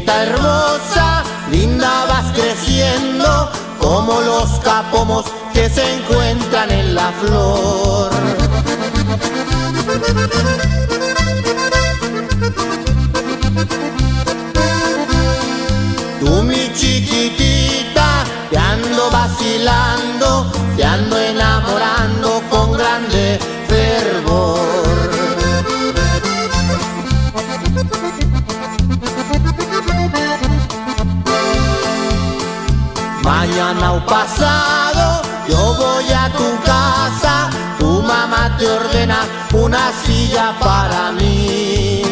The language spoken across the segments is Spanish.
Trigueñita hermosa, linda vas creciendo, como los capomos que se encuentran en la flor. Tú mi chiquitita, te ando vacilando, te ando enamorando con grande fervor. Mañana o pasado yo voy a tu casa, tu mamá te ordena una silla para mí.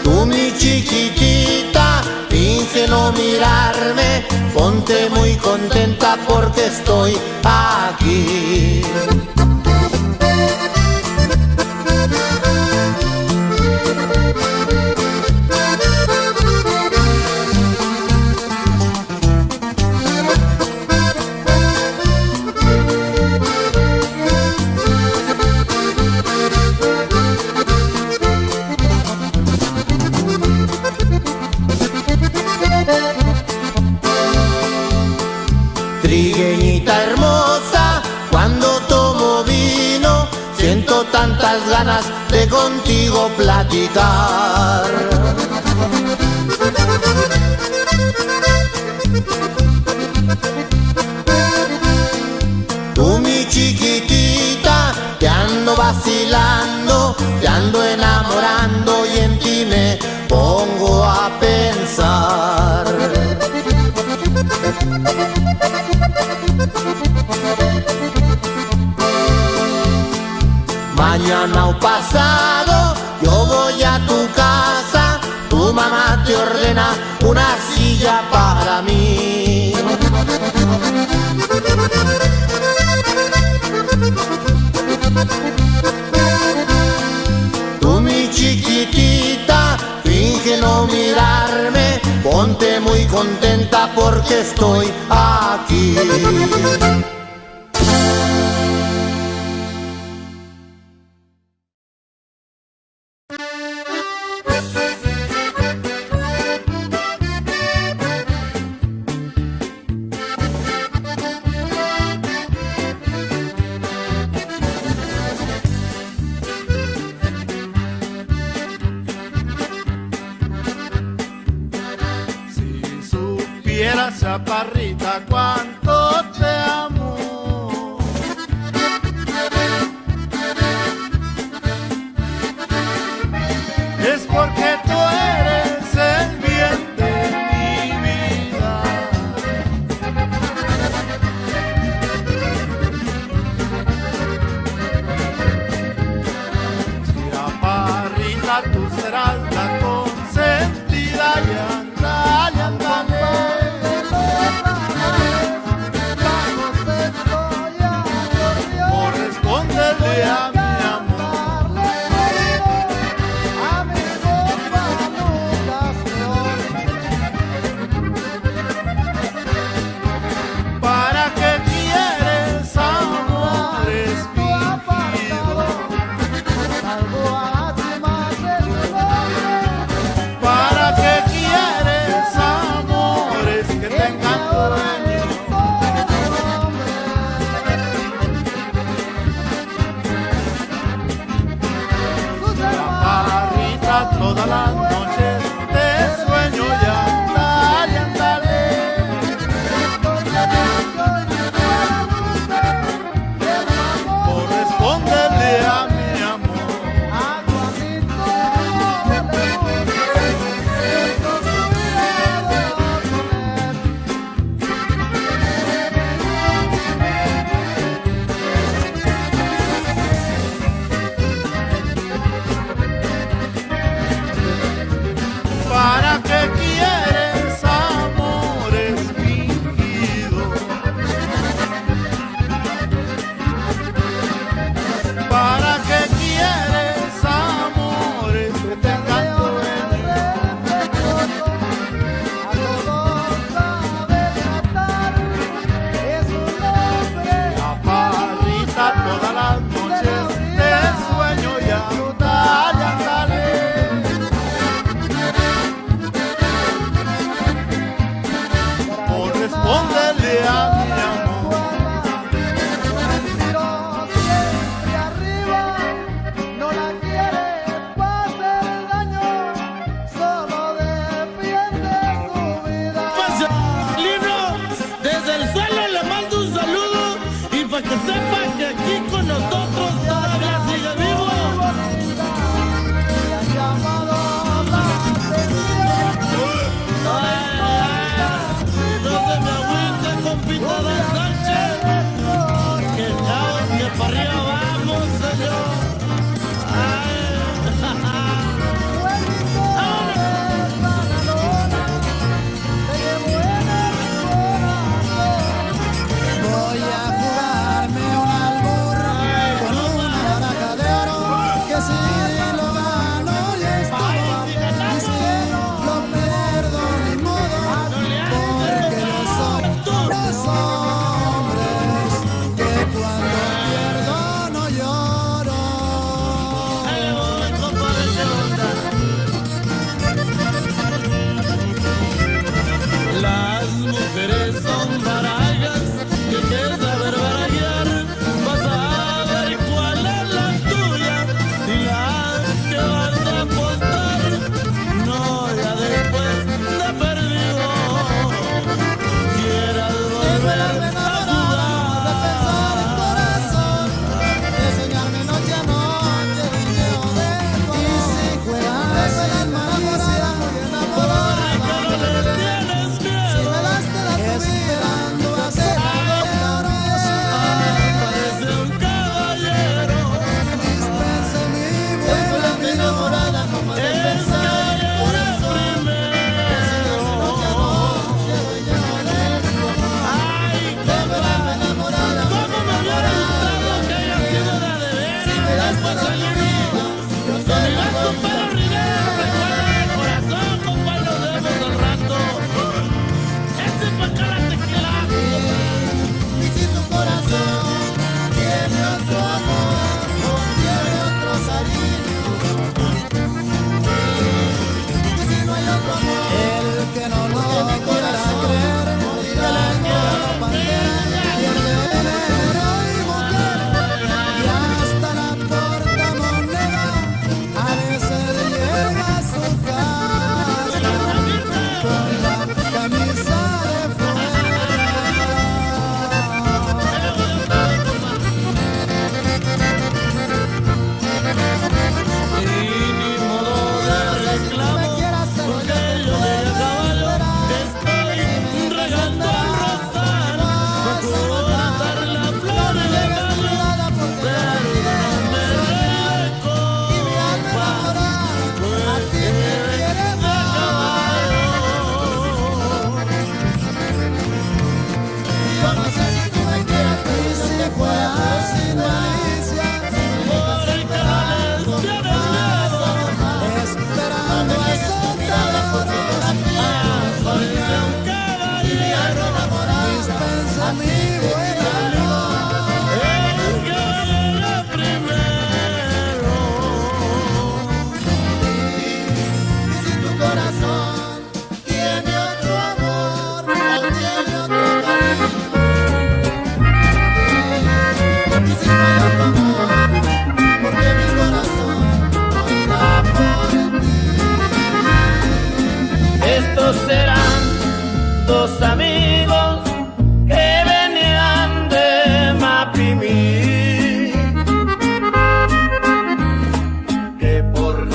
Tú mi chiquitita, finge no mirarme, ponte muy contenta porque estoy aquí. Trigueñita hermosa, cuando tomo vino, siento tantas ganas de contigo platicar. Tú mi chiquitita, te ando vacilando, te ando enamorando y en ti me pongo a pensar. Mañana o pasado yo voy a tu casa, tu mamá te ordena una silla para mí. Tú mi chiquitita, finge no mirarme, ponte muy contenta porque estoy aquí. Chaparrita, cuánto te amo. Es porque tú eres el bien de mi vida. Chaparrita, tú serás la consentida y ándale. Corresponderle a mi amor, a mi boca ¿para qué quieres amores fingidos? ¿Para qué quieres amores que tengan dueño? Todas las noches te sueño y ándale. Corresponderle a mi amor.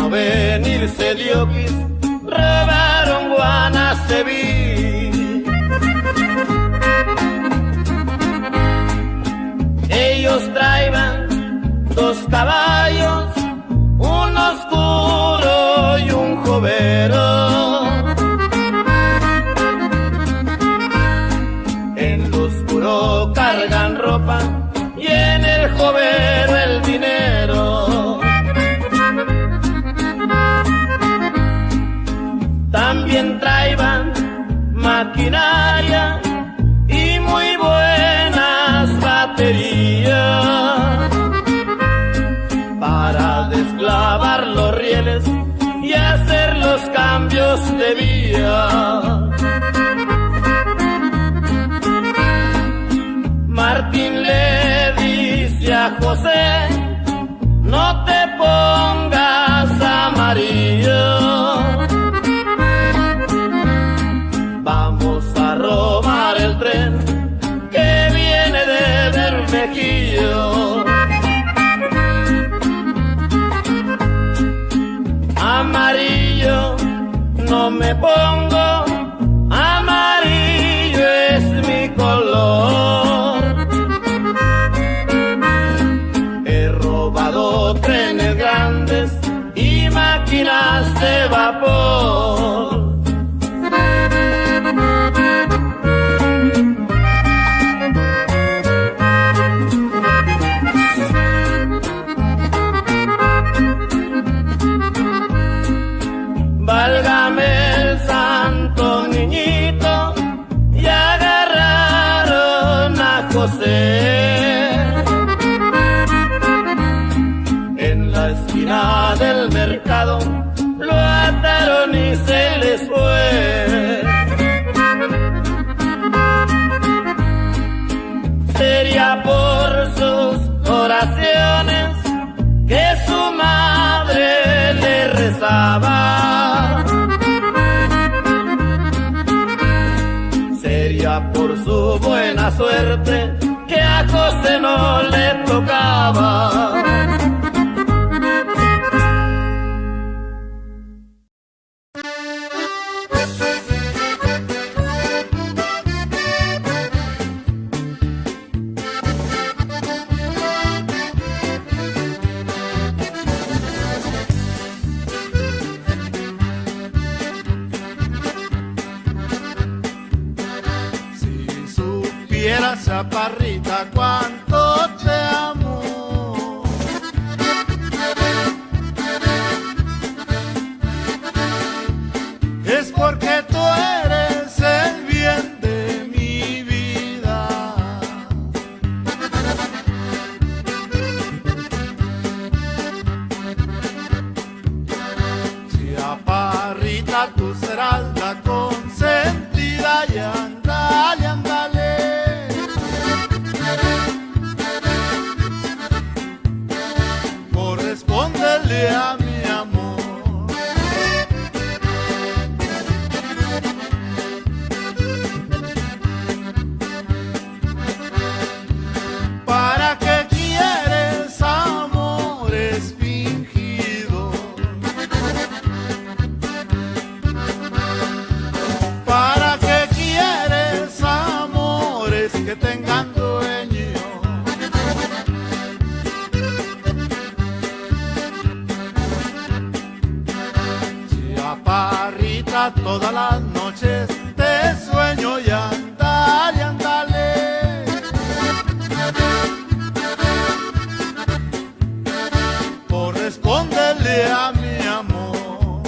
no venirse diokis, robaron Guanaceví. Ellos traían 2 caballos, un oscuro y un jovero. En lo oscuro cargan ropa y en el jovero el dinero. También traían maquinaria y muy buenas baterías para desclavar los rieles y hacer los cambios de vía. Martín le dice a José, no te pongas amarillo, vamos a robar el tren que viene de Bermejillo. Amarillo no me pongo, amarillo es mi color. He robado trenes grandes y máquinas de vapor. Válgame el santo niñito, y agarraron a José. En la esquina del mercado lo ataron y se les fue. Sería por sus oraciones que su madre le rezaba. Sería por su buena suerte que a José no le tocaba. Chaparrita, cuánto te amo. Es porque tú eres el bien de mi vida. Chaparrita, tú serás la consentida y andale, andale. Correspóndele a mi amor. ¿Para qué quieres amores fingidos? ¿Para qué quieres amores que tengan dueño? Chaparrita, todas las noches te sueño y andale, andale. Correspóndele a mi amor.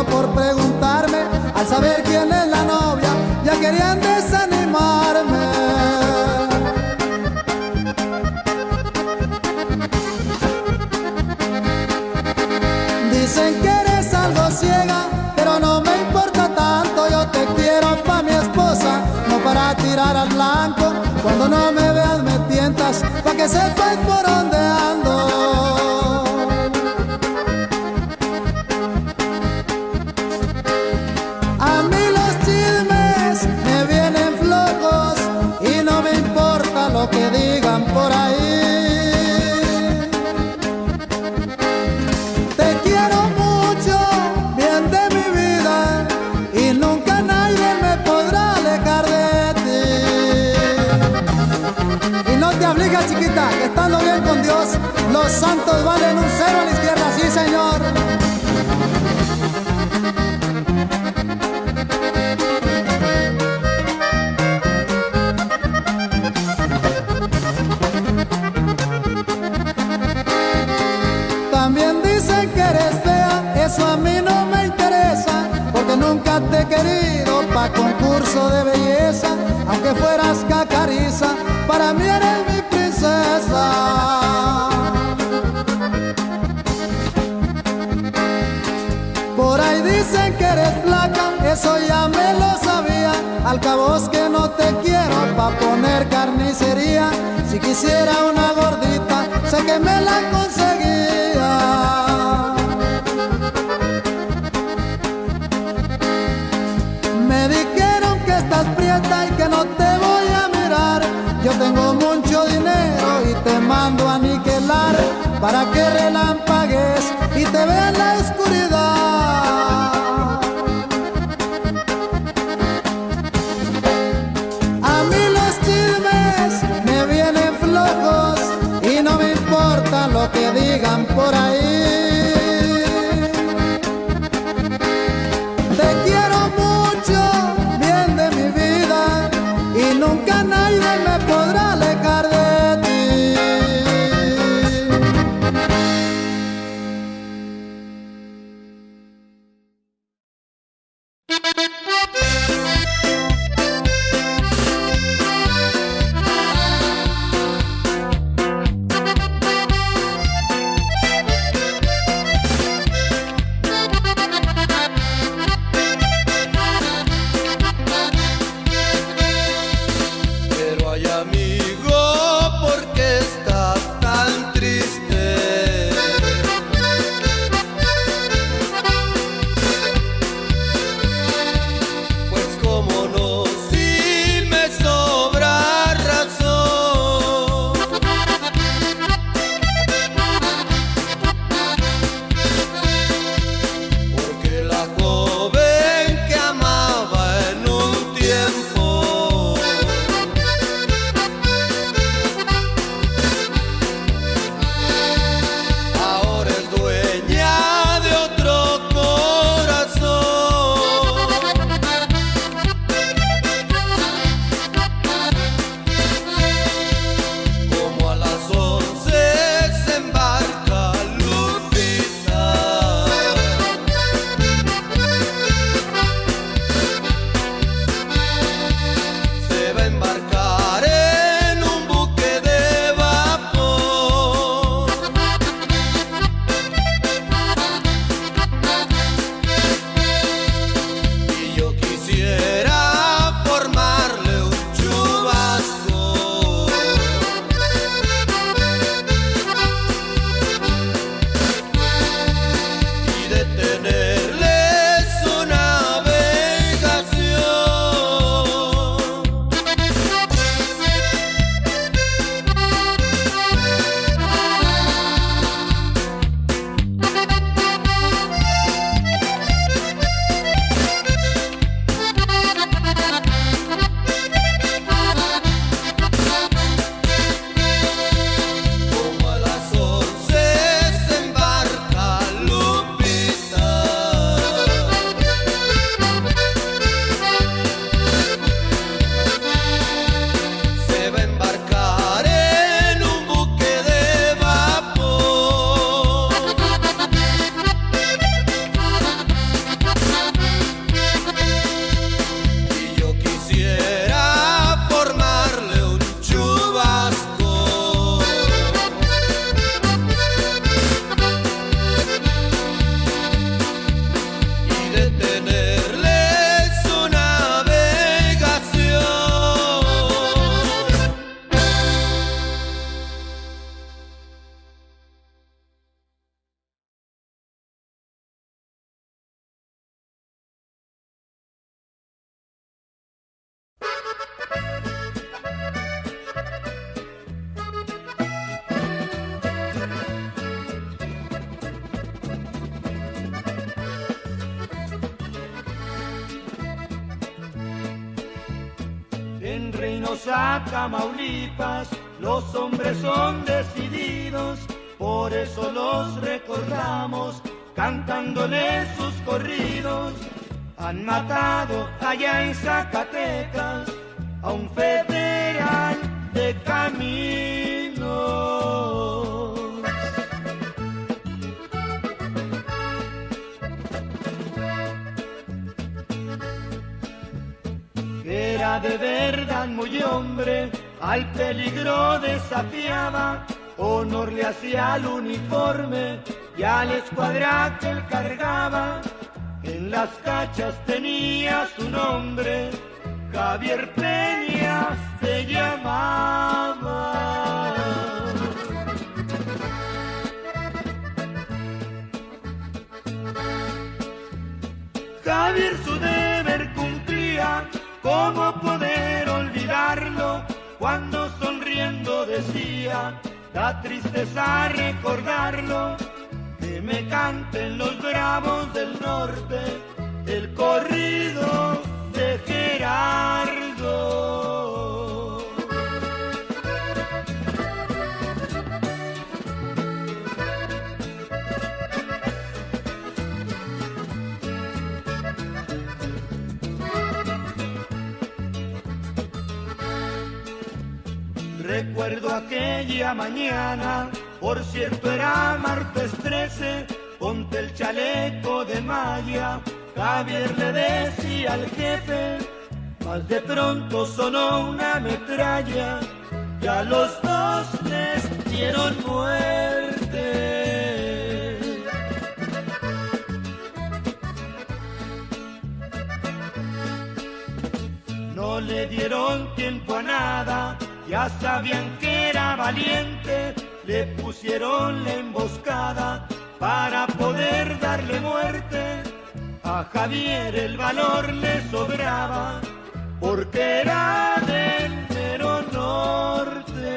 no por preguntarme, al saber quién es la novia, ya querían desanimarme. Dicen que eres algo ciega, pero no me importa tanto. Yo te quiero pa' mi esposa, no para tirar al blanco. Cuando no me veas me tientas, pa' que sepas por dónde ando. A mí los chismes me vienen flojos y no me importa lo que digan por ahí. Chiquita, que estando bien con Dios, los santos valen un cero a la izquierda, sí señor. También dicen que eres fea, eso a mí no me interesa, porque nunca te he querido pa' concurso de belleza. Aunque fueras cacariza, para mí eres mi princesa. Por ahí dicen que eres flaca, eso ya me lo sabía. Al cabo es que no te quiero pa' poner carnicería. Si quisiera una gordita, sé que me la conseguía. Me dijeron que estás prieta y que no te voy a mirar. Yo tengo mucho dinero y te mando a aniquilar, para que relampagues y te vea en la oscuridad. A mí los chismes me vienen flojos y no me importa lo que digan por ahí. Te quiero mucho, bien de mi vida, y nunca nadie me podrá alejar de ti. Reynosa, Tamaulipas, los hombres son decididos, por eso los recordamos, cantándoles sus corridos. Han matado allá en Zacatecas a un federal de Caminos. Era de verdad muy hombre, al peligro desafiaba, honor le hacía al uniforme y a la escuadra que él cargaba. En las cachas tenía su nombre, Javier Peña se llamaba. Javier su deber cumplía, ¿cómo poder olvidarlo? Cuando sonriendo decía, da tristeza recordarlo, que me canten los bravos del norte, el corrido de Gerardo. Recuerdo aquella mañana, por cierto era martes 13, ponte el chaleco de malla, Javier le decía al jefe, mas de pronto sonó una metralla, ya los dos les dieron muerte. No le dieron tiempo a nada, ya sabían que era valiente, le pusieron la emboscada para poder darle muerte. A Javier el valor le sobraba, porque era del mero norte.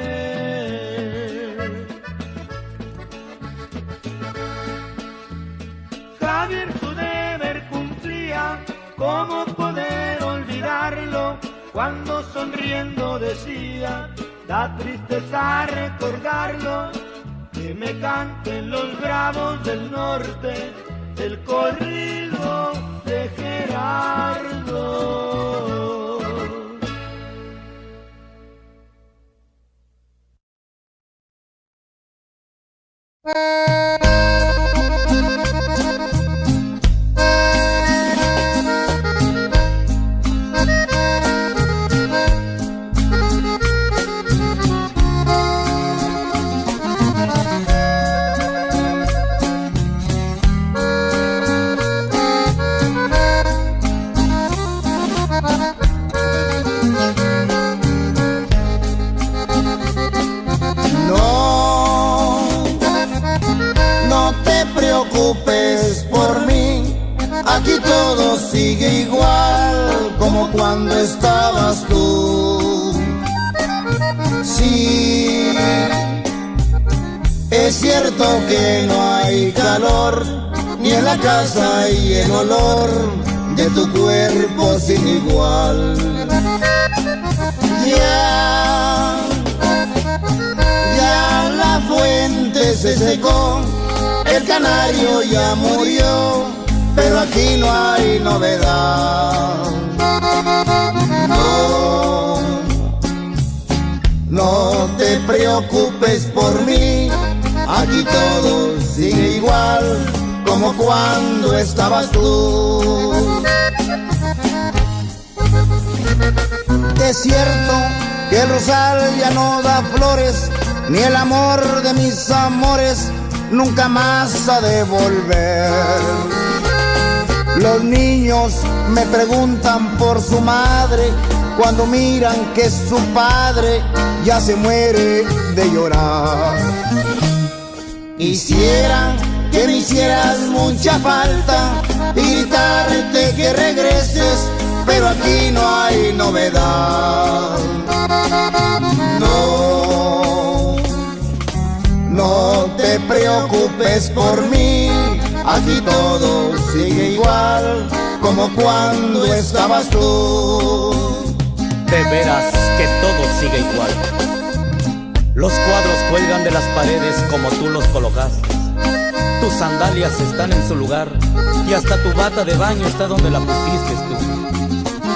Javier su deber cumplía, ¿cómo poder olvidarlo? Cuando sonriendo decía, da tristeza recordarlo, que me canten los bravos del norte, el corrido de Gerardo. Aquí todo sigue igual como cuando estabas tú. Sí, es cierto que no hay calor, ni en la casa y el olor de tu cuerpo sin igual. Ya la fuente se secó, el canario ya murió, pero aquí no hay novedad. No te preocupes por mí, aquí todo sigue igual como cuando estabas tú. Es cierto que el rosal ya no da flores, ni el amor de mis amores nunca más ha de volver. Los niños me preguntan por su madre cuando miran que su padre ya se muere de llorar. Quisiera que me hicieras mucha falta y gritarte que regreses, pero aquí no hay novedad. No te preocupes por mí, aquí todo sigue igual como cuando estabas tú. De veras que todo sigue igual. Los cuadros cuelgan de las paredes como tú los colocaste. Tus sandalias están en su lugar y hasta tu bata de baño está donde la pusiste tú.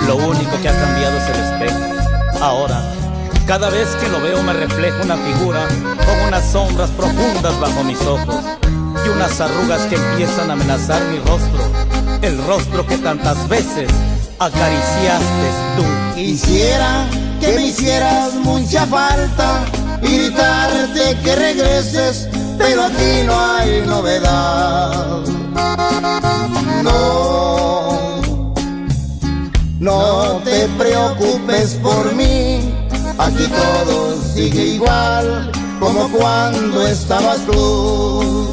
Lo único que ha cambiado es el espejo. Ahora, cada vez que lo veo me refleja una figura con unas sombras profundas bajo mis ojos y unas arrugas que empiezan a amenazar mi rostro, el rostro que tantas veces acariciaste tú. Quisiera que me hicieras mucha falta y gritarte que regreses, pero aquí no hay novedad. No te preocupes por mí, aquí todo sigue igual como cuando estabas tú.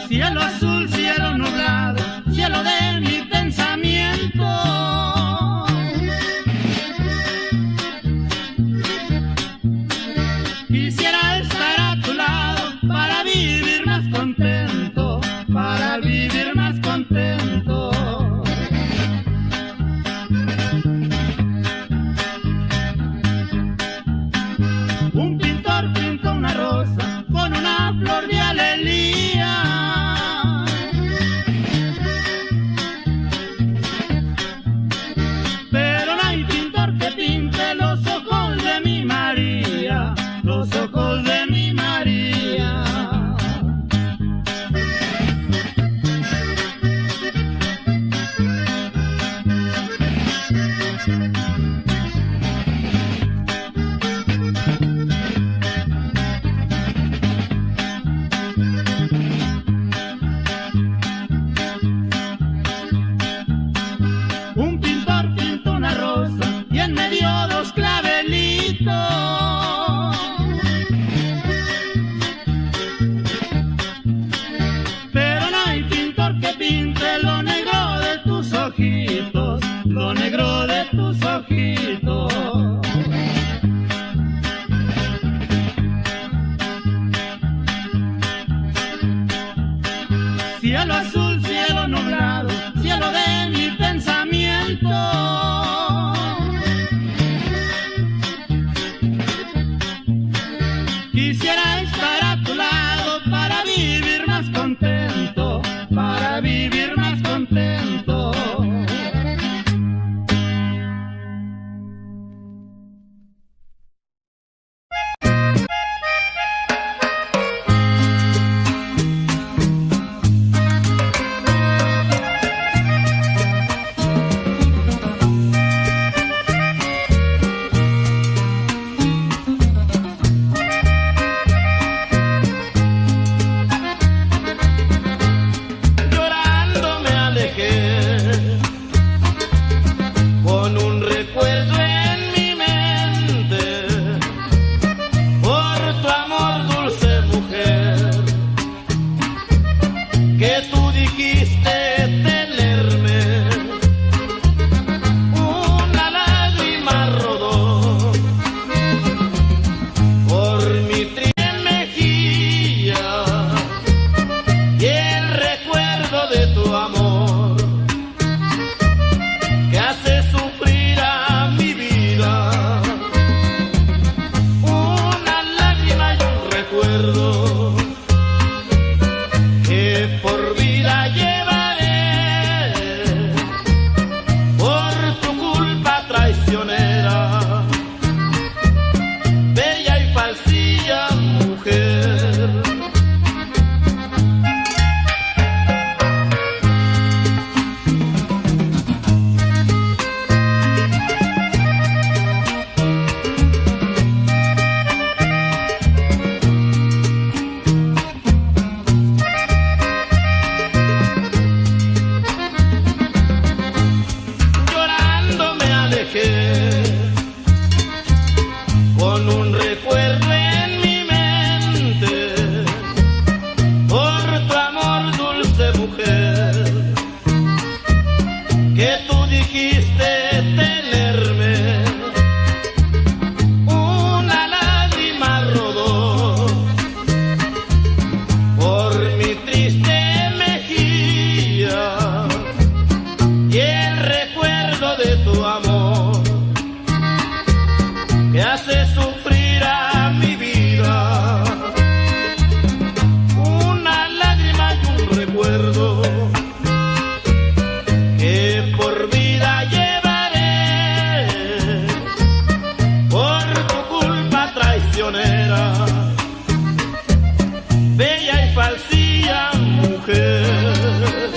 Cielo azul, cielo nublado, cielo de mi pensamiento. Quisiera estar a tu lado para vivir más contento, para vivir más contento. Un pintor pintó una rosa con una flor de alelía. Pero no hay pintor que pinte los ojos de mi María, los ojos de mi María. Un pintor pintó una rosa y en medio dos clavelitos. Pero no hay pintor que pinte lo negro de tus ojitos, lo negro de tus ojitos. Cielo azul, cielo nublado, cielo de mi pensamiento. Quisiera estar a tu lado para vivir más contento, para vivir más contento. Llorando me alejé con un recuerdo en mi mente por tu amor, dulce mujer, que tú dijiste tenerme. Una lágrima rodó por mi triste mejilla y el recuerdo de tu amor que hace sufrir a mi vida. Una lágrima y un recuerdo que por vida llevaré por tu culpa traicionera, bella y falsilla mujer. hacían mujer.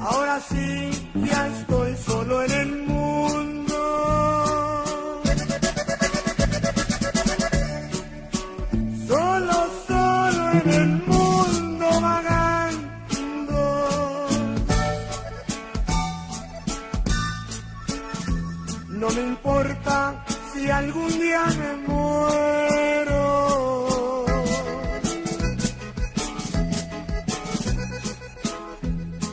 Ahora sí, ya estoy solo en el mundo. Solo en el mundo vagando. No me importa si algún día me muero.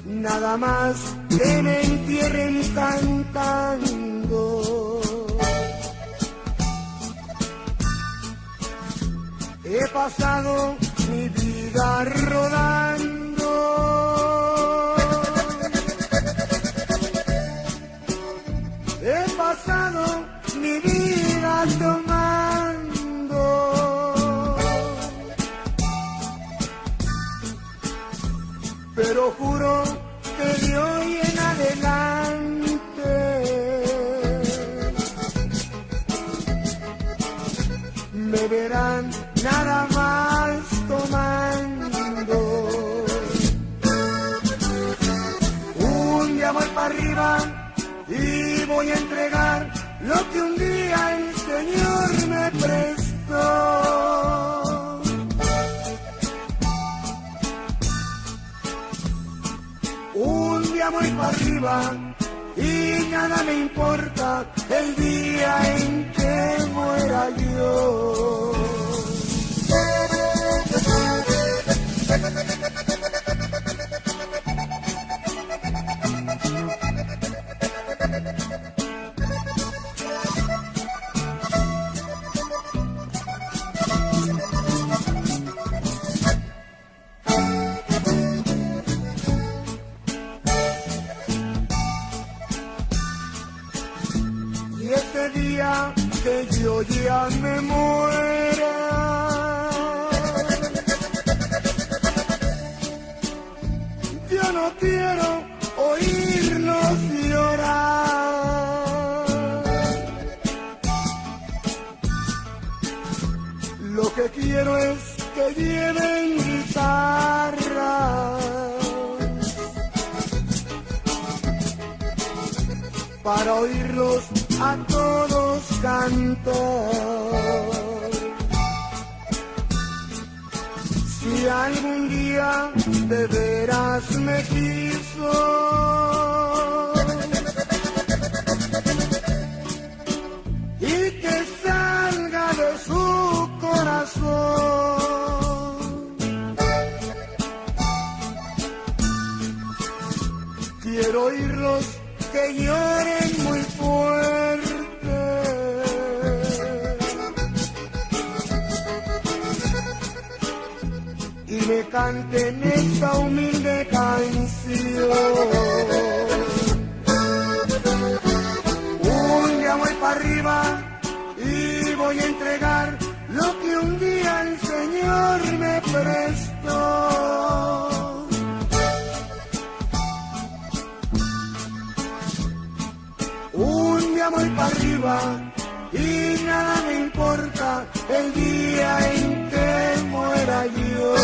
Nada más que me entierren cantando. He pasado mi vida rodando. He pasado mi vida tomando. Pero juro que de hoy en adelante me verán nada más tomando. Un día voy para arriba y voy a entregar lo que un día el Señor me prestó. Un día voy para arriba y nada me importa el día en que muera yo. Ese día que yo ya me muera, yo no quiero oírlos llorar. Lo que quiero es que lleven guitarra para oírlos a todos cantar. Si algún día de veras me quiso, y que salga de su corazón, quiero oírlos que lloren muy fuerte y me canten esta humilde canción. Un día voy para arriba y voy a entregar lo que un día el Señor me prestó. Un día voy para arriba y nada me importa el día en que muera yo.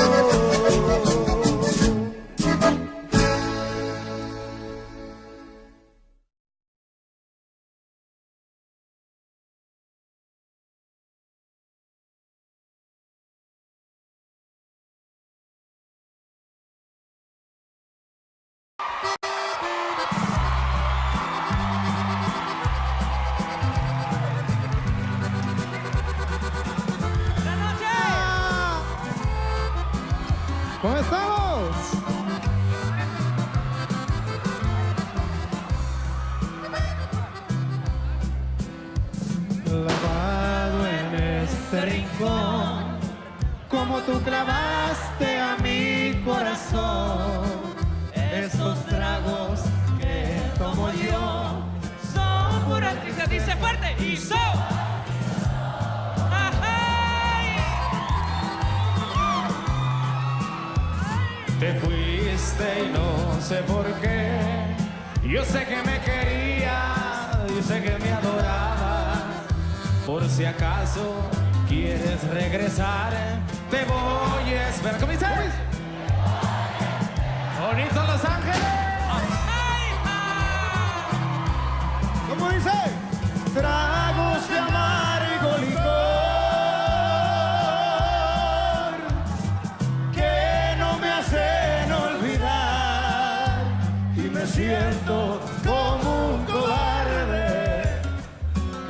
¿Cómo estamos? Lavado en este rincón, como tú clavaste a mi corazón. Esos tragos que tomo yo son pura tristeza. Dice fuerte y son. Te fuiste y no sé por qué. Yo sé que me querías, yo sé que me adorabas. Por si acaso quieres regresar, te voy a esperar. ¿Cómo dices? Bonito Los Ángeles. ¿Cómo dice? Tragos de amargo licor que no me hacen olvidar y me siento como un cobarde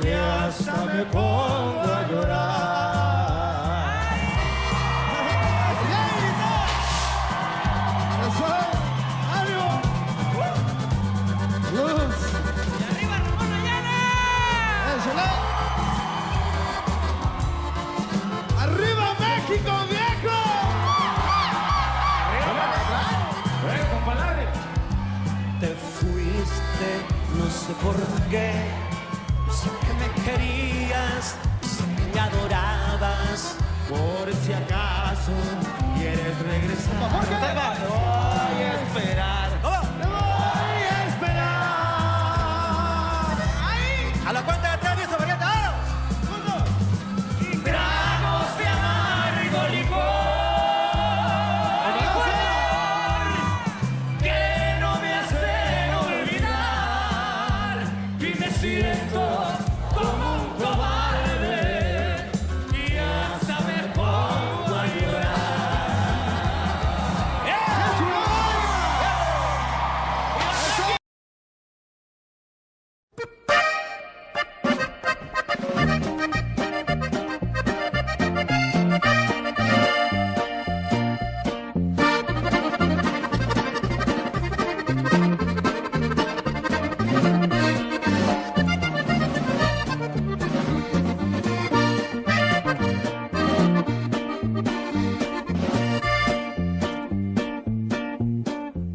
que hasta me pongo a llorar. ¡Arriba México, viejo! Te fuiste, no sé por qué. Sé que me querías, sé que me adorabas. Por si acaso quieres regresar, ¿Por qué? te voy a esperar. ¿Cómo? ¡Te voy a esperar! ¡Ahí! A la cuenta de 3, 10, variante, ¡vamos! Tragos de amargo licor que no me hacen olvidar y me siento como un cobarde y hasta me pongo a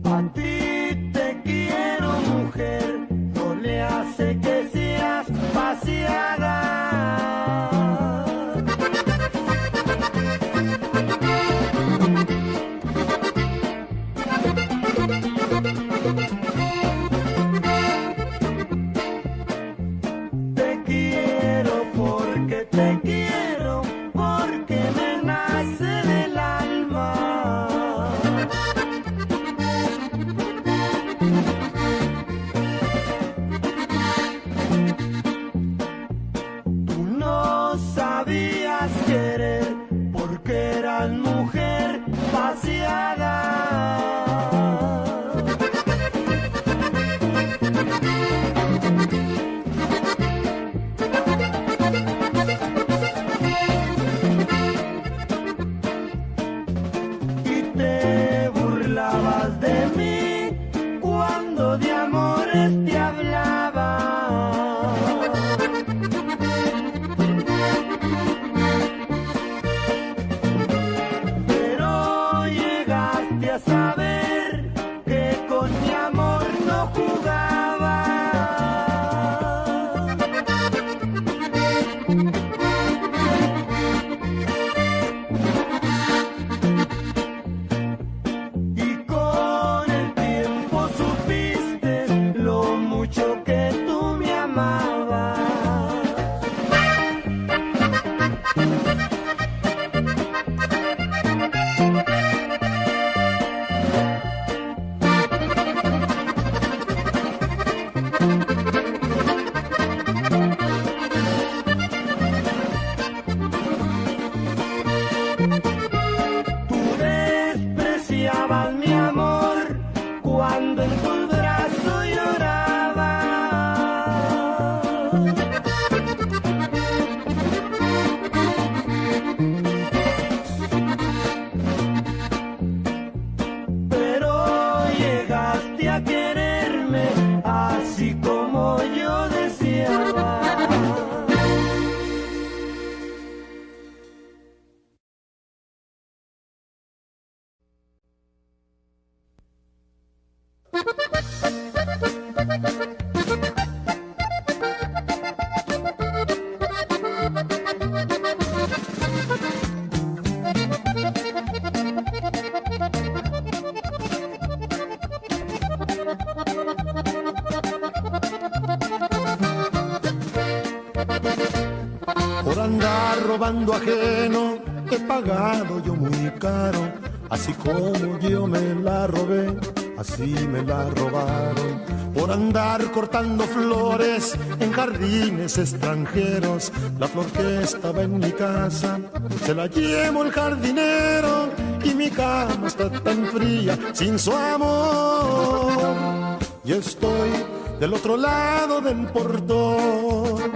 A ti te quiero, mujer, no le hace que seas paseada. Te quiero porque me nace del alma. Tú no sabías querer porque eras mujer paseada. Y te burlabas de mí cuando de amores te hablaba. Pero llegaste a saber que con mi amor no jugaba. Y con el tiempo supiste lo mucho que tú me amabas. Tú despreciabas mi amor cuando en tus brazos lloraba. Por andar robando ajeno he pagado yo muy caro, así como yo me la robé, así me la robaron. Por andar cortando flores en jardines extranjeros, la flor que estaba en mi casa se la llevó el jardinero, y mi cama está tan fría sin su amor. Y estoy del otro lado del portón.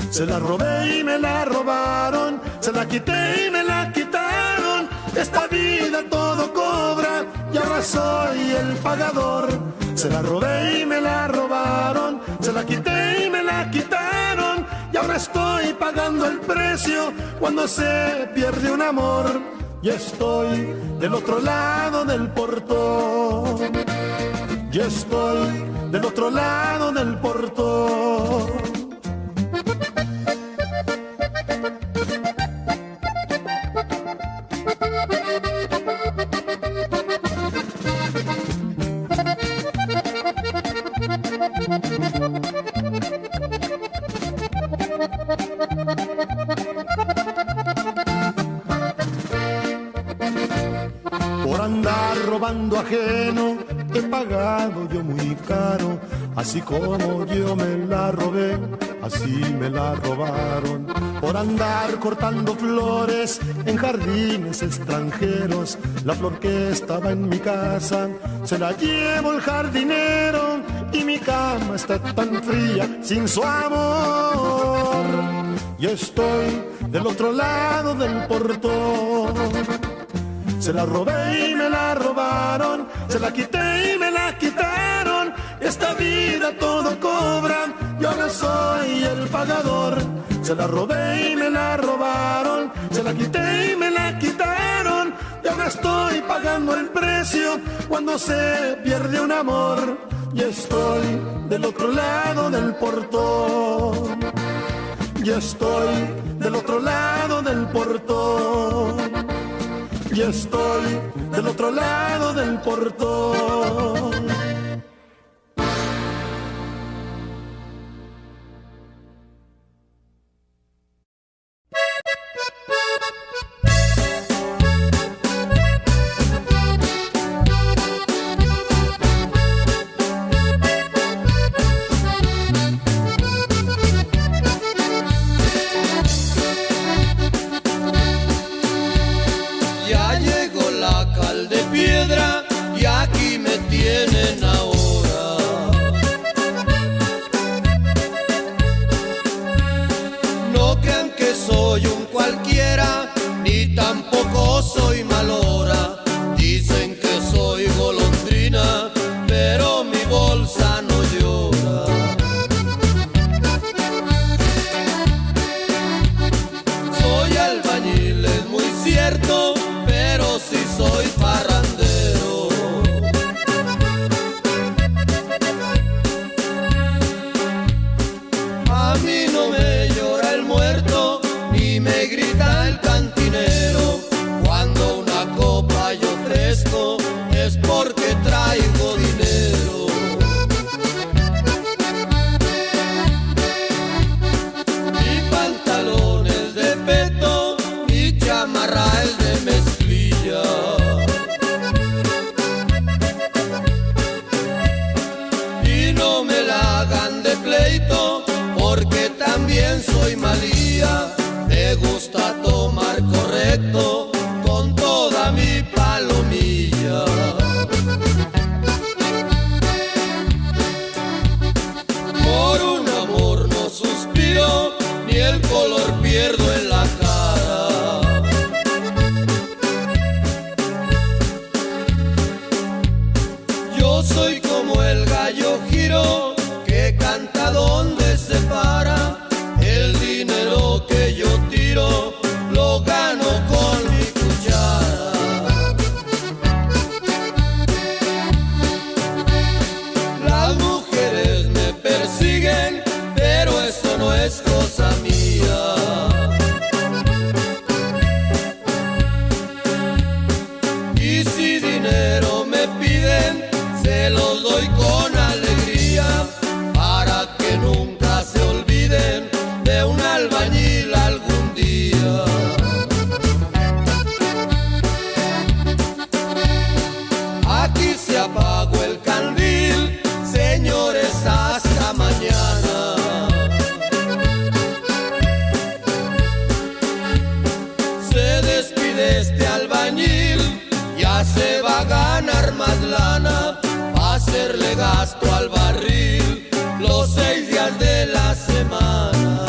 Se la robé y me la robaron, se la quité y me la quitaron. Esta vida todo cobra y ahora soy el pagador. Se la robé y me la robaron, se la quité y me la quitaron. Y ahora estoy pagando el precio cuando se pierde un amor. Y estoy del otro lado del portón. Y estoy del otro lado del portón. Por andar robando ajeno he pagado yo muy caro, así como yo me la robé, así me la robaron. Por andar cortando flores en jardines extranjeros, la flor que estaba en mi casa se la llevó el jardinero, y mi cama está tan fría sin su amor. Y estoy del otro lado del portón. Se la robé y me la robaron, se la quité y me la quitaron. Esta vida todo cobra y ahora soy el pagador. Se la robé y me la robaron, se la quité y me la quitaron. Y ahora estoy pagando el precio cuando se pierde un amor. Y estoy del otro lado del portón. Y estoy del otro lado del portón. Y estoy del otro lado del portón. Y aquí me tienen ahora. No crean que soy un cualquiera, ni tampoco soy malora. Dicen que soy golondrina, pero mi bolsa no llora. Soy albañil, es muy cierto, pero sí soy parrandero. A mí no me llora el muerto, ni me grita el cantinero. Cuando una copa yo ofrezco, es porque traigo dinero. Mi pantalón es de peto, mi chamarra es de mezclilla. Y no me la hagan de pleito, porque también soy malía. Me gusta tomar correcto con toda mi palomilla. Por un amor no suspiro, ni el color pierdo en la cara. Yo soy como el gallo giro que canta donde se para. El dinero que yo tiro lo gano con mi cuchara. Las mujeres se va a ganar más lana, va a hacerle gasto al barril los 6 días de la semana.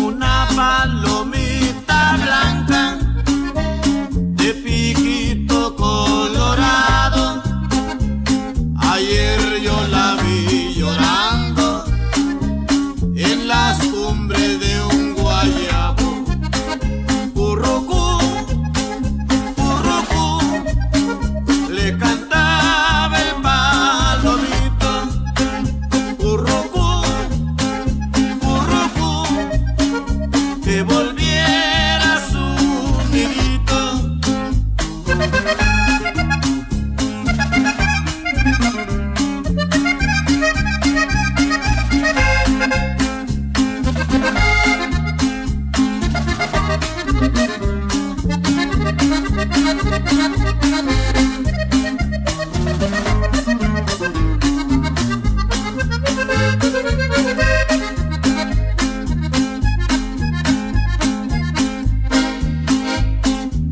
Una palomita blanca de piquito colorado, ayer yo la vi llorando en las cumbres de un guayabo. Currucú, currucú, le cantaba el palomito. Currucú, currucú, que volviera a su nidito.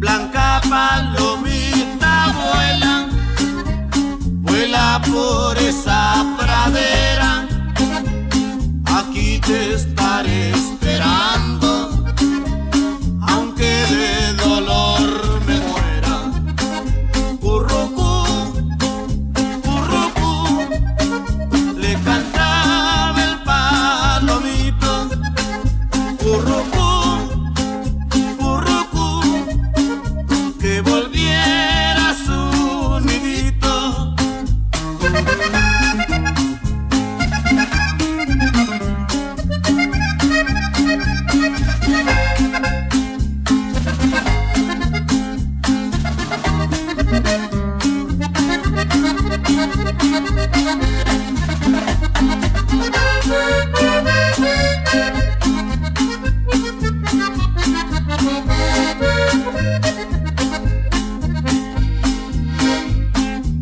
Blanca palomita vuela, vuela por esa pradera, aquí te estaré esperando, aunque de dolor me muera. Currucú, currucú, le cantaba el palomito. Currucú, currucú, que volviera a su nidito.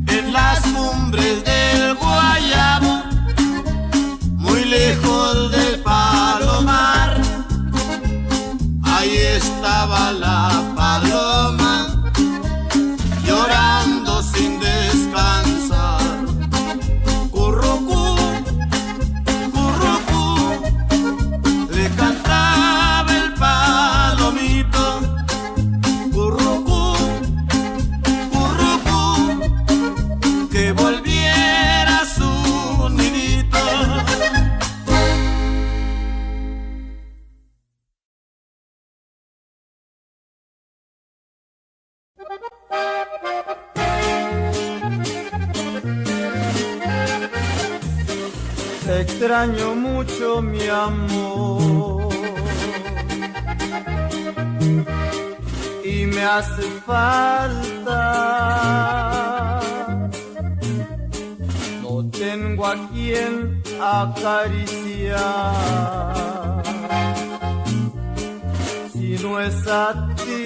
En las cumbres del guayabo, muy lejos del palomar, ahí estaba la paloma, llorando sin descansar. Currucú, currucú, le cantaba el palomito. Currucú, currucú, que volviera a su nidito. Te extraño mucho, mi amor, y me hace falta. No tengo a quien acariciar, si no es a ti.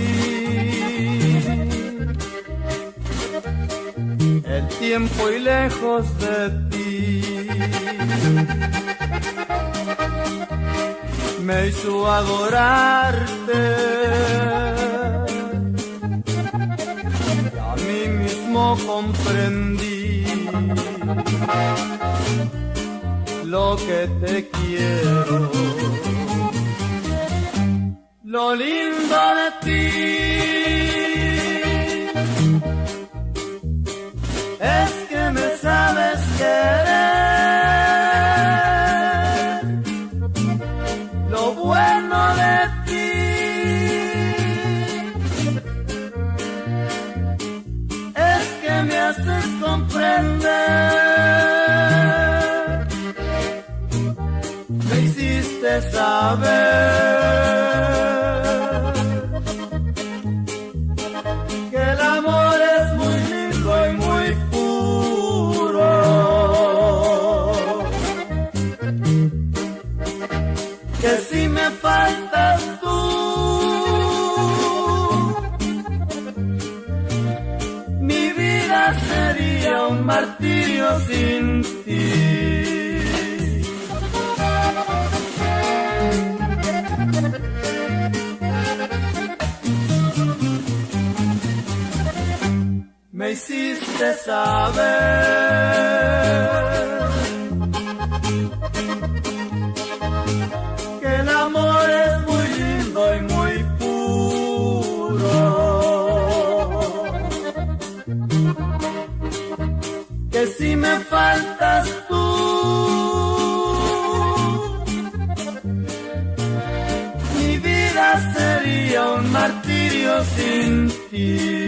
El tiempo y lejos de ti me hizo adorarte, y a mí mismo comprendí lo que te quiero, lo lindo de ti es que me sabes querer. Lo bueno de ti es que me haces comprender hiciste saber que el amor es muy lindo y muy puro, que si me faltas tú, mi vida sería un martirio sin ti. Me hiciste saber que el amor es muy lindo y muy puro, que si me faltas tú, mi vida sería un martirio sin ti.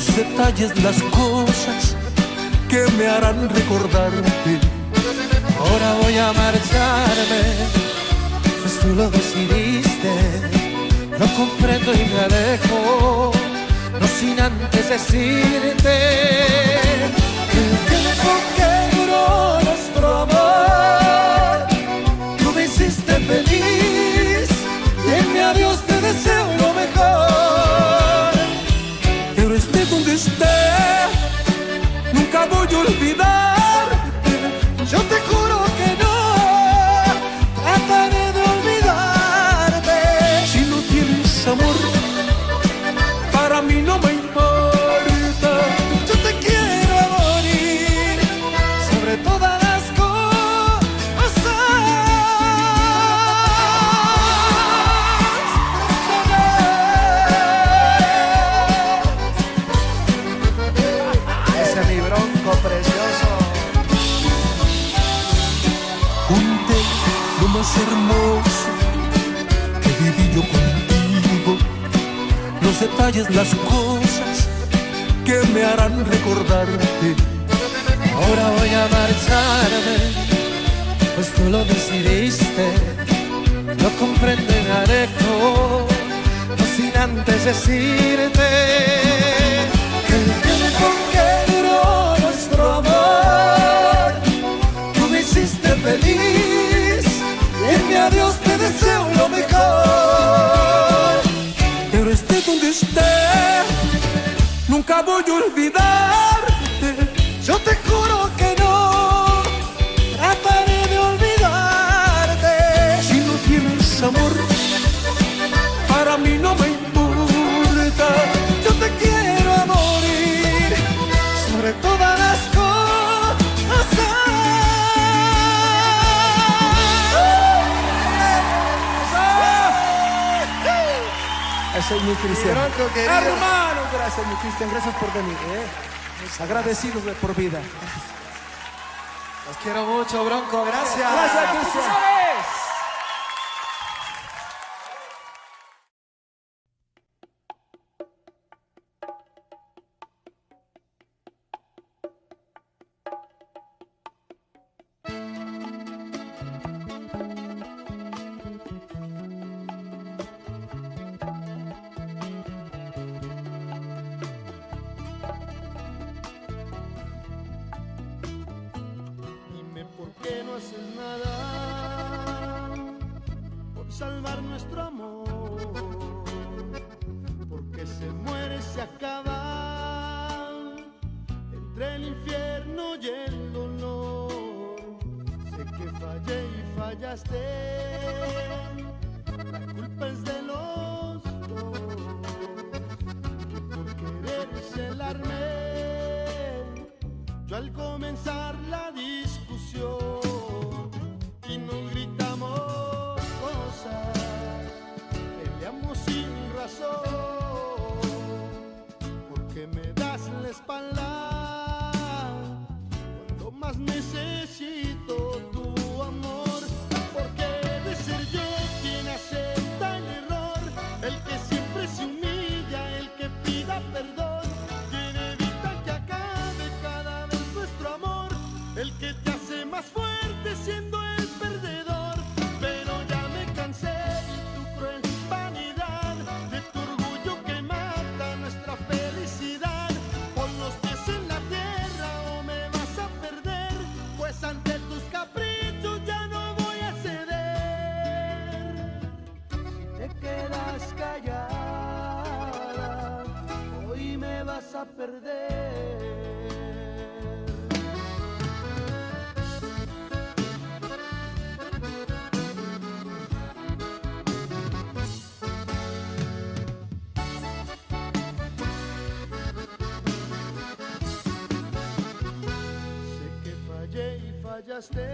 los detalles, las cosas que me harán recordarte. Ahora voy a marcharme, pues tú lo decidiste. Lo comprendo y me alejo, no sin antes decirte que el tiempo que duró nuestro amor, tú me hiciste feliz y en mi adiós te deseo lo mejor. Pero esté donde esté, nunca voy a olvidarte. Yo te juro que no trataré de olvidarte. Si no tienes amor, para mí no me importa. Yo te quiero morir sobre todas las cosas. Ese es mi Bronco precioso. Junté lo más hermoso que viví yo contigo, los detalles, las cosas que me harán recordarte. Ahora voy a marcharme, pues tú lo decidiste. Lo comprendo y me alejo, no sin antes decirte que el tiempo que duró nuestro amor, tú me hiciste feliz y en mi adiós te deseo lo mejor. Pero esté donde esté, nunca voy a olvidarte. Yo te juro que no trataré de olvidarte. Si no tienes amor, para mí no me importa. Yo te quiero morir sobre todas las cosas. Ese es mi Cristian. Bronco, querido. Hermano, gracias mi Cristian, gracias por venir. Agradecidos de por vida. Los quiero mucho, Bronco, gracias. Gracias, Cristian. ¿Por qué no haces nada por salvar nuestro amor? Porque se muere, se acaba entre el infierno y el dolor. Sé que fallé y fallaste, la culpa es de los dos. Y por querer celarme, yo al comenzar la discusión y nos gritamos cosas, peleamos sin razón, porque me das la espalda cuando más necesito tu amor. Porque de ser yo quien acepta el error, el que siempre se humilla, el que pida perdón, el que te hace más fuerte siendo el perdedor. Pero ya me cansé de tu cruel vanidad, de tu orgullo que mata nuestra felicidad. Pon los pies en la tierra o me vas a perder, pues ante tus caprichos ya no voy a ceder. Si te quedas callada, hoy me vas a perder. Fallaste,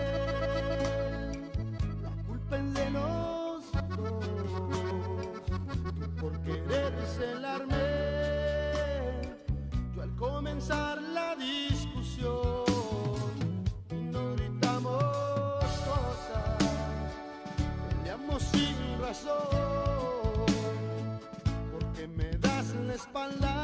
la culpa es de los dos. Tú por querer celarme, yo al comenzar la discusión y nos gritamos cosas, peleamos sin razón, porque me das la espalda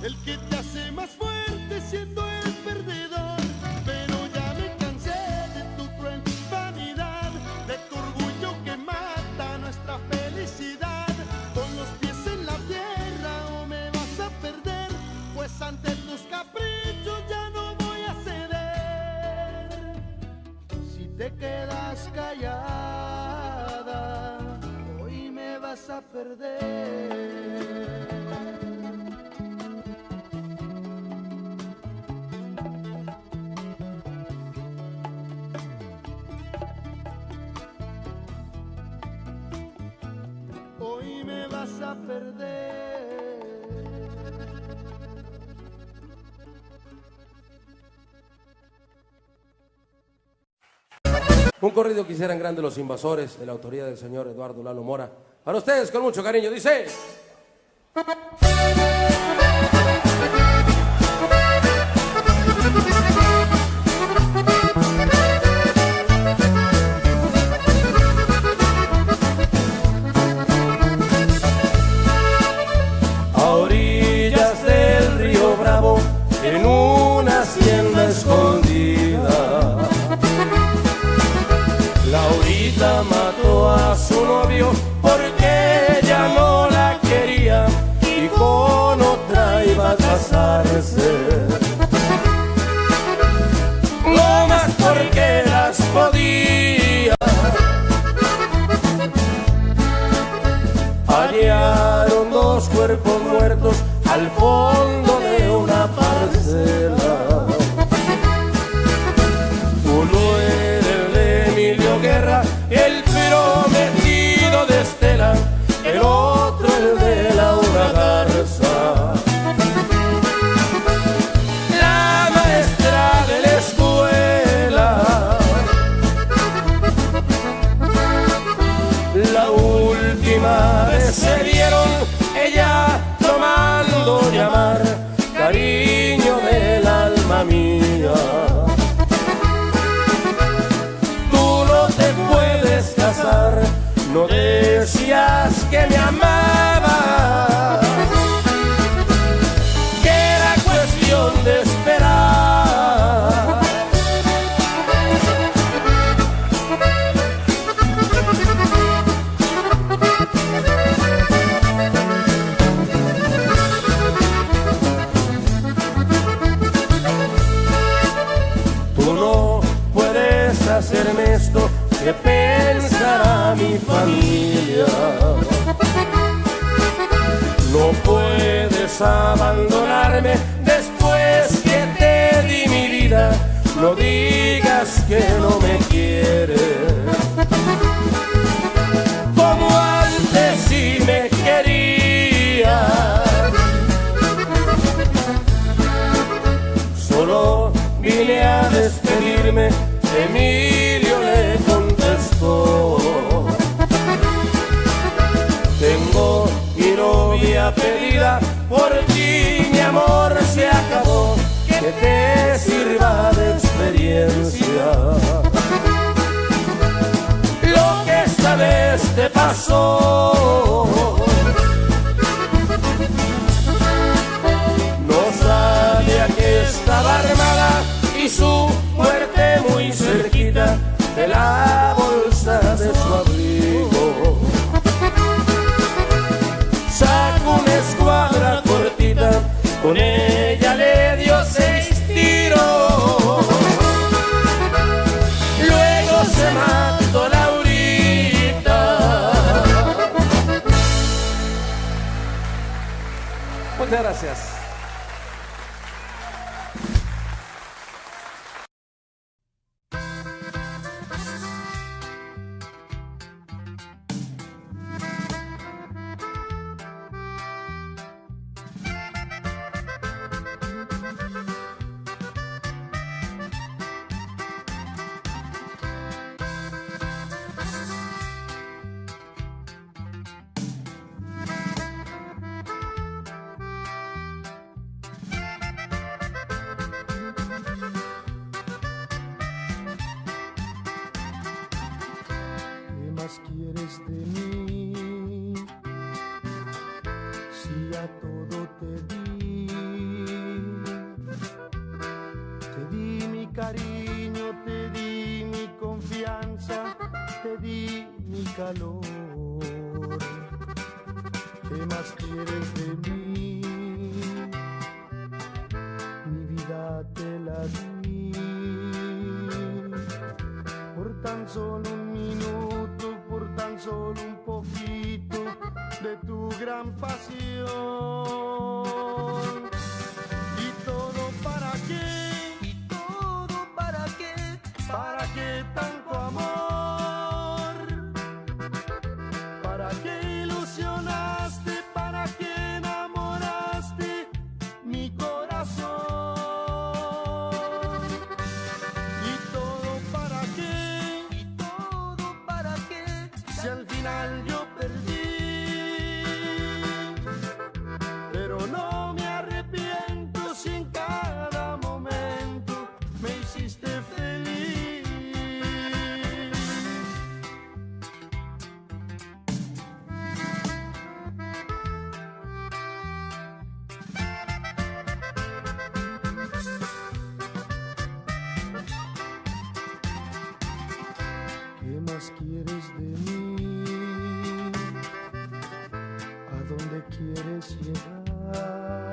el que te hace más fuerte siendo el perdedor. Pero ya me cansé de tu cruel vanidad, de tu orgullo que mata nuestra felicidad. Con los pies en la tierra o me vas a perder, pues ante tus caprichos ya no voy a ceder. Si te quedas callada, hoy me vas a perder. Hoy me vas a perder. Un corrido que hicieran grande los invasores, de la autoría del señor Eduardo Lalo Mora. Para ustedes, con mucho cariño, dice... A orillas del río Bravo, en una hacienda escondida, Laurita mató a su novio porque ella no la quería y con otra iba a casarse. No más porque las podía. Hallaron dos cuerpos muertos al fondo de una parcela. Uno era el de Emilio Guerra, el prometido de Estela, el otro el de Laura Garza, la maestra de la escuela. La última vez se vieron, ella tomando llamar, cariño del alma mía. Tú no te puedes casar, no decías que me amabas, que era cuestión de esperar. Tú no puedes hacerme esto, que pensará mi familia. No puedes abandonarme después que te di mi vida. No digas que no me quieres, como antes sí me querías. Solo vine a despedirme, Emilio le contestó. Tengo mi novia pedida, por ti mi amor se acabó, que te sirva de experiencia lo que esta vez te pasó. No sabía que estaba armada y su muerte muy cerquita de la bolsa de su abrigo. Sacó una escuadra cortita, con ella le dio 6 tiros. Luego se mató Laurita. Muchas gracias. más quieres de mí? Si a todo te di cariño, te di mi confianza, te di mi calor. ¿Qué más quieres de mí? Mi vida te la di. Por tan solo un minuto, por tan solo un poquito de tu gran pasión. ¿Y todo para qué? ¿Y todo para qué? ¿Para qué tanto amor? ¿Para qué ilusionaste? ¿Para qué enamoraste mi corazón? ¿Y todo para qué? ¿Y todo para qué? Si al final yo perdí. Pero no me arrepiento si en cada momento me hiciste feliz. ¿Qué más quieres de mí? ¿A dónde quieres llegar?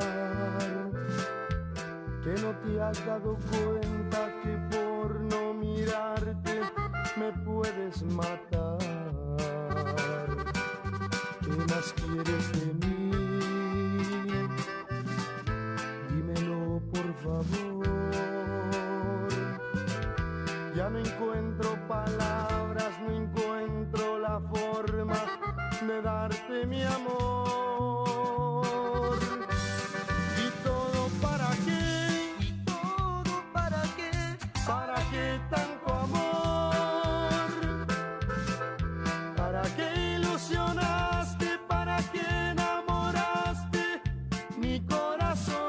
Que no te has dado cuenta que por no mirarte me puedes matar. ¿Qué más quieres de mí? Dímelo por favor. Ya no encuentro palabras, no encuentro la forma de darte mi amor. ¿Y todo para qué? ¿Y todo para qué? ¿Para qué tanto amor? ¿Para qué ilusionaste? ¿Para qué enamoraste mi corazón?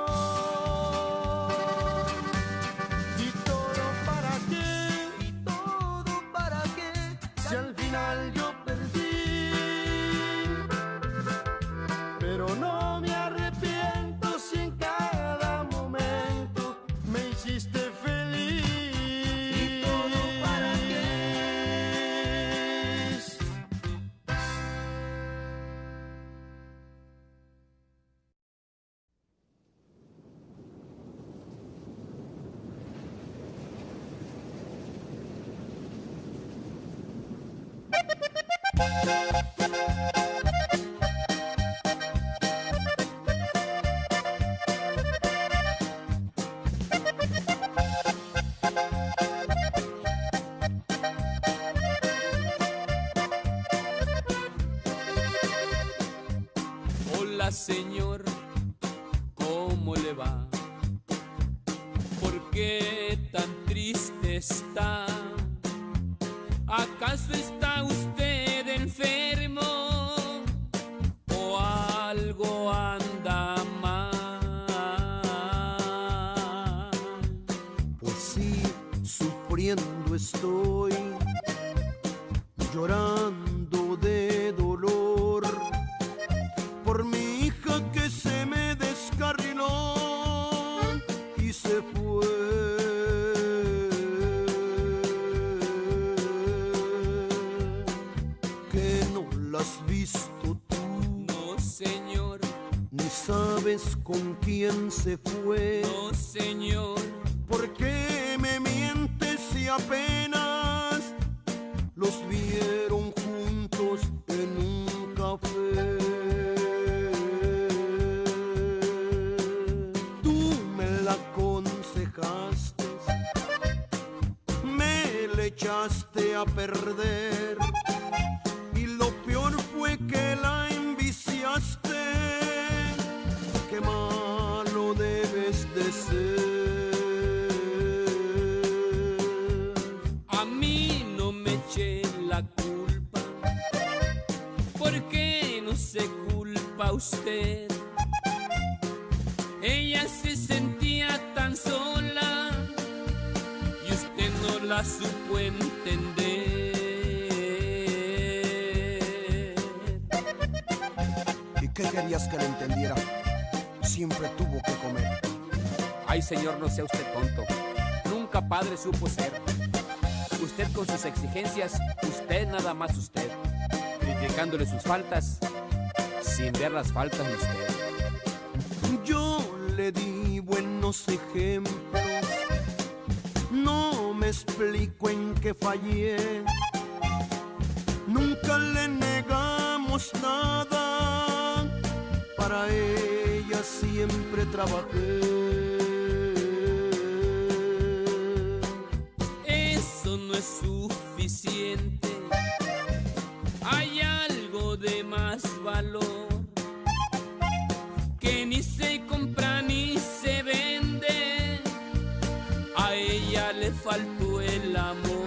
¿Y todo para qué? ¿Y todo para qué? Si al final yo perdí. Pero no me arrepiento si en cada momento me hiciste feliz. ¿Y todo para qué? Hola señor, ¿cómo le va? ¿Por qué tan triste está? ¿Acaso está usted enfermo o algo anda mal? Pues sí, sufriendo estoy, llorando de dolor por mi hija que se me descarriló y se fue. ¿Que no la has visto tú? No señor, Ni sabes con quién se fue. no señor, ¿Por qué me mientes si apenas los vieron juntos en un café? Tú me la aconsejaste, me le echaste a perder y lo peor fue que la enviciaste. Qué malo debes de ser. a mí no me eché la culpa. ¿Por qué no se culpa usted? Ella se sentía tan sola y usted no la supo entender. ¿Y qué querías que le entendiera? Siempre tuvo que comer. Ay, señor, no sea usted tonto. nunca padre supo ser. Usted con sus exigencias, usted nada más usted, criticándole sus faltas, sin ver las faltas de usted. Yo le di buenos ejemplos, no me explico en qué fallé. Nunca le negamos nada, para ella siempre trabajé. Eso no es suficiente, hay algo de más valor, que ni se compra ni se vende, a ella le faltó el amor.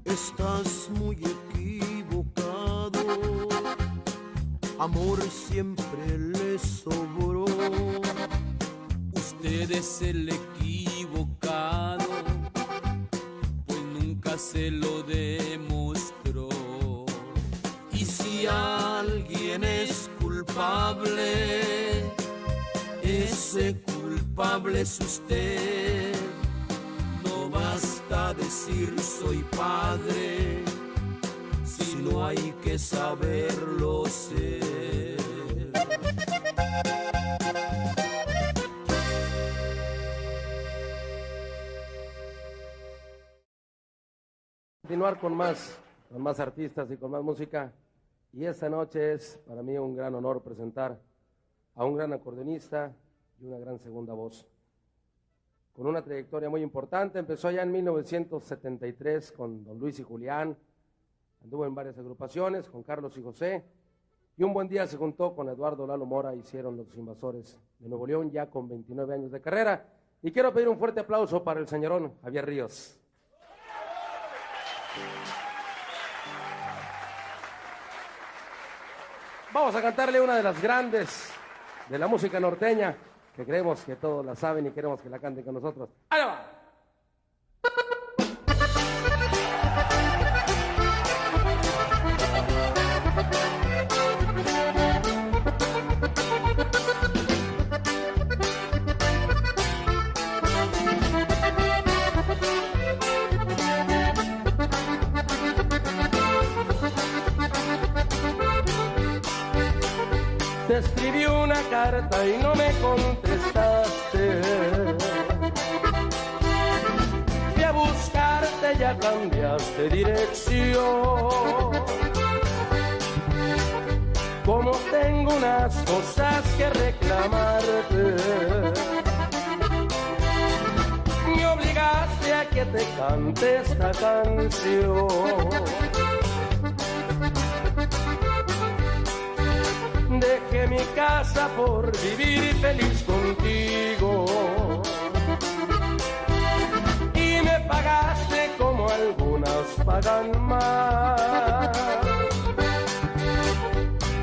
Estás muy equivocado, amor siempre le sobró. Usted es el equivocado, pues nunca se lo demostró. Y si alguien es culpable, ese culpable es usted. No basta decir soy padre, si no hay que saberlo ser. Continuar con más artistas y con más música. Y esta noche es para mí un gran honor presentar a un gran acordeonista y una gran segunda voz. Con una trayectoria muy importante, empezó ya en 1973 con Don Luis y Julián, anduvo en varias agrupaciones con Carlos y José, y un buen día se juntó con Eduardo Lalo Mora, hicieron Los Invasores de Nuevo León, ya con 29 años de carrera. Y quiero pedir un fuerte aplauso para el señorón Javier Ríos. Vamos a cantarle una de las grandes de la música norteña, que creemos que todos la saben y queremos que la canten con nosotros. ¡Ahí va! Te escribí una carta y no me contestaste. Fui a buscarte, ya cambiaste dirección. Como tengo unas cosas que reclamarte, me obligaste a que te cante esta canción. Dejé mi casa por vivir feliz contigo y me pagaste como algunas pagan más.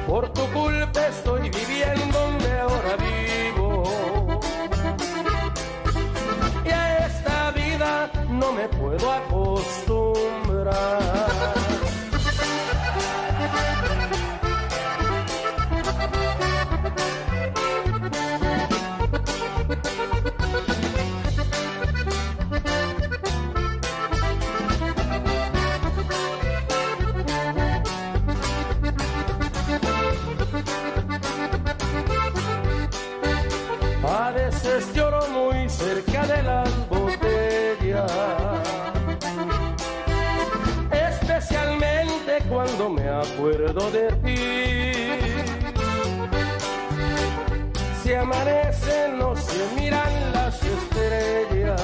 Por tu culpa estoy viviendo donde ahora vivo y a esta vida no me puedo acostumbrar. A veces lloro muy cerca de las botellas, especialmente cuando me acuerdo de ti. Si amanece no se miran las estrellas,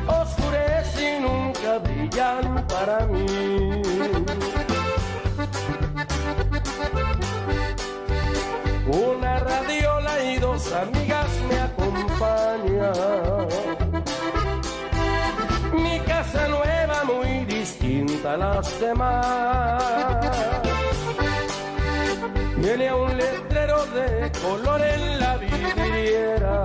oscurece y nunca brillan para mí. Una radiola y dos amigas me acompañan. Mi casa nueva muy distinta a las demás. Tiene un letrero de color en la vidriera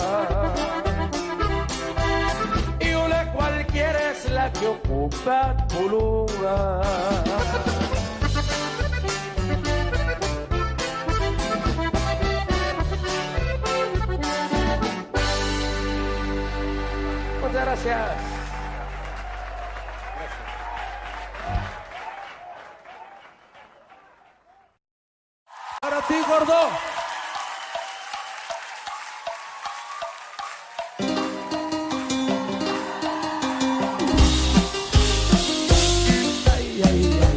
y una cualquiera es la que ocupa tu lugar. Gracias. Para ti, gordo. Ay, ay, ay.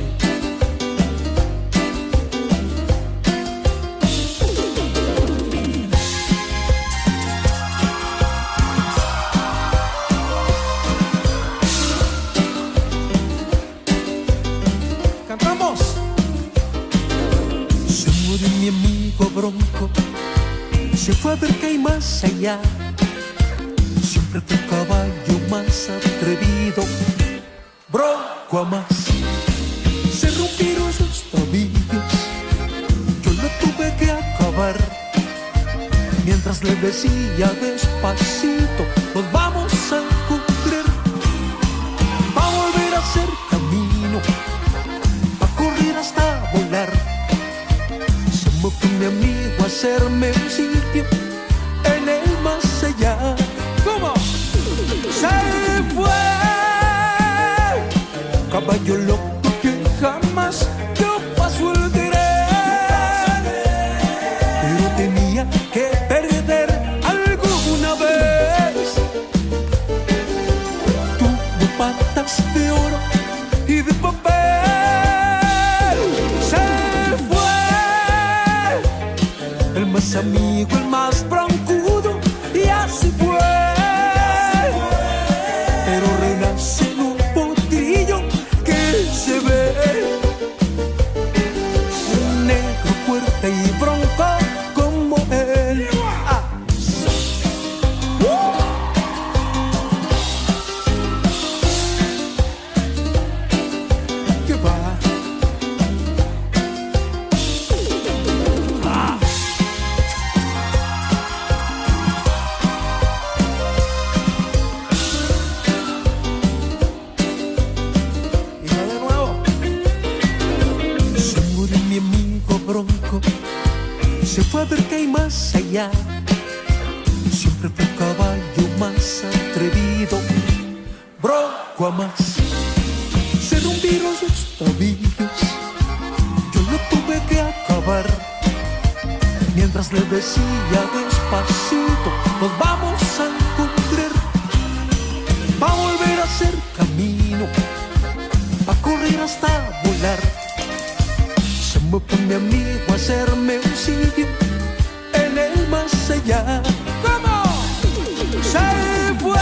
Cantamos. Se murió mi amigo Bronco, se fue a ver que hay más allá. Siempre fue un caballo más atrevido, Bronco a más. Se rompieron sus tobillos, yo lo tuve que acabar. Mientras le decía despacito, nos vamos a encontrar. Va a volver a hacer camino, va a correr hasta volar. Se me fue mi amigo a hacerme un sitio en el más allá. ¿Cómo? Se fue, caballo loco que jamás dio paso el querer, pero tenía que perder alguna vez. Tuvo patas de oro y de papel. Se fue el más amigo, el más broncudo, y así fue. Pero renace en un potrillo que se ve, un negro fuerte y bronco como él. ¿Qué va? Bronco se fue a ver que hay más allá. Siempre fue un caballo más atrevido, Bronco a más. Se rompieron sus tobillos, yo lo tuve que acabar. Mientras le decía despacito, nos vamos a encontrar. Va a volver a hacer camino, va a correr hasta volar. Se me fue mi amigo a hacerme un sitio en el más allá. ¿Cómo? Se fue,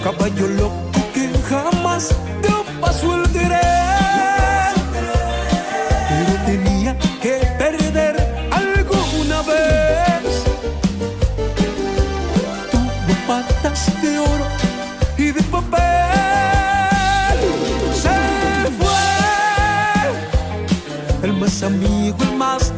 caballo loco que jamás dio paso el querer, pero tenía que perder alguna vez. Tuvo patas de oro y de papel. El más amigo, el más